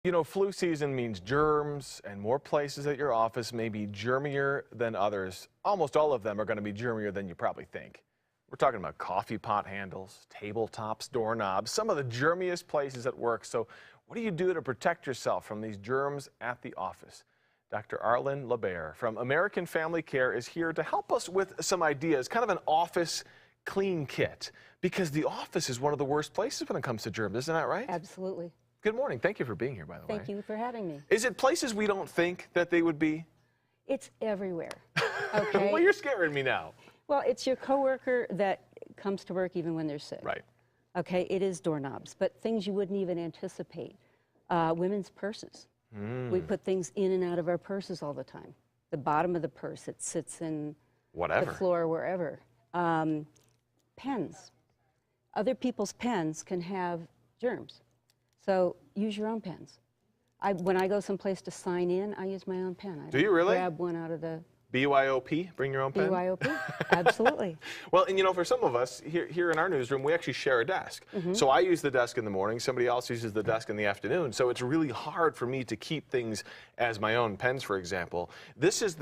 You know, flu season means germs, and more places at your office may be germier than others. Almost all of them are going to be germier than you probably think. We're talking about coffee pot handles, tabletops, doorknobs, some of the germiest places at work. So what do you do to protect yourself from these germs at the office? Dr. Arlen LaBaer from American Family Care is here to help us with some ideas, kind of an office clean kit, because the office is one of the worst places when it comes to germs, isn't that right? Absolutely. Good morning. Thank you for being here, by the way. Thank you for having me. Is it places we don't think that they would be? It's everywhere. Okay. Well, you're scaring me now. Well, it's your coworker that comes to work even when they're sick. Right. Okay, it is doorknobs, but things you wouldn't even anticipate. Women's purses. We put things in and out of our purses all the time. The bottom of the purse, it sits in Whatever. the floor, wherever. Pens. Other people's pens can have germs. So use your own pens. When I go someplace to sign in, I use my own pen. I Do you really? grab one out of the BYOP, bring your own pen? BYOP. Absolutely. Well, and you know, for some of us here in our newsroom, we actually share a desk. So I use the desk in the morning, somebody else uses the desk in the afternoon. So it's really hard for me to keep things as my own pens, for example. This is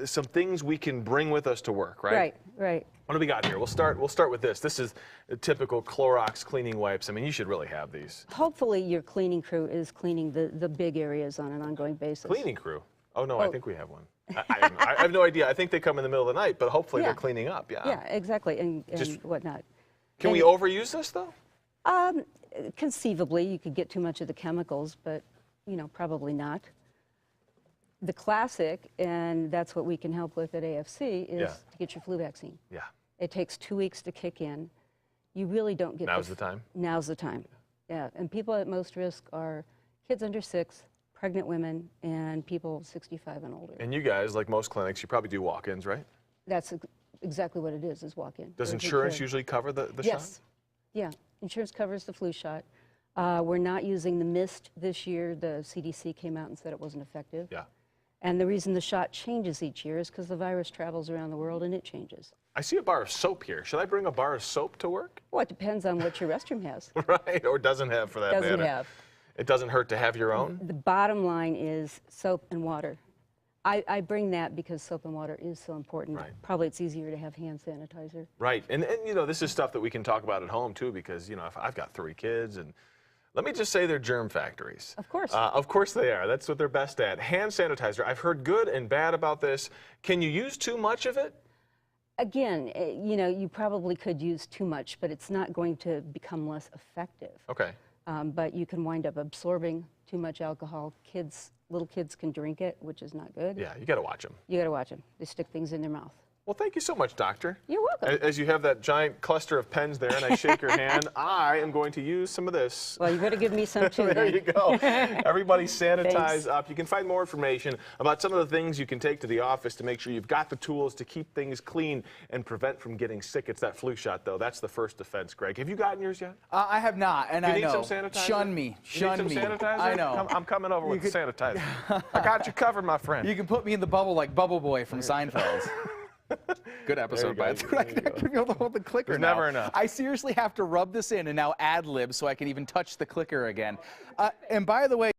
some things we can bring with us to work, right? Right, right. What do we got here? We'll start with this. This is a typical Clorox cleaning wipes. I mean, you should really have these. Hopefully your cleaning crew is cleaning the big areas on an ongoing basis. Cleaning crew? Oh, no, I think we have one. I have no idea. I think they come in the middle of the night, but hopefully they're cleaning up. Yeah. Yeah, exactly, and whatnot. Can we overuse this, though? Conceivably, you could get too much of the chemicals, but, you know, probably not. The classic, and that's what we can help with at AFC, is to get your flu vaccine. Yeah. It takes 2 weeks to kick in. You really don't get Now's the time? Now's the time. Yeah, and people at most risk are kids under 6, pregnant women, and people 65 and older. And you guys, like most clinics, you probably do walk-ins, right? That's exactly what it is walk-in. Does insurance usually cover the shot? Yes. Yeah, insurance covers the flu shot. We're not using the mist this year. The CDC came out and said it wasn't effective. Yeah. And the reason the shot changes each year is because the virus travels around the world and it changes. I see a bar of soap here. Should I bring a bar of soap to work? Well, it depends on what your restroom has. Right, or doesn't have for that matter. Doesn't have. It doesn't hurt to have your own? The bottom line is soap and water. I bring that because soap and water is so important. Right. Probably it's easier to have hand sanitizer. Right, and you know, this is stuff that we can talk about at home too, because, you know, if I've got 3 kids, and let me just say they're germ factories. Of course. Of course they are. That's what they're best at. Hand sanitizer. I've heard good and bad about this. Can you use too much of it? Again, you know, you probably could use too much, but it's not going to become less effective. Okay. But you can wind up absorbing too much alcohol. Little kids can drink it, which is not good. Yeah, you got to watch them. You got to watch them. They stick things in their mouth. Well, thank you so much, Doctor. You're welcome. As you have that giant cluster of pens there and I shake your hand, I am going to use some of this. Well, you better give me some too. There you go. Everybody sanitize Thanks. up. You can find more information about some of the things you can take to the office to make sure you've got the tools to keep things clean and prevent from getting sick. It's that flu shot, though. That's the first defense, Greg. Have you gotten yours yet? I have not, and I know. You need some sanitizer? Shun me. Shun me. me. Sanitizer? I know. I'm coming over with the sanitizer. I got you covered, my friend. You can put me in the bubble like Bubble Boy from Seinfeld. Good episode, by the way. I can be able to hold the clicker There's now. never enough. I seriously have to rub this in and now ad-lib so I can even touch the clicker again. And by the way,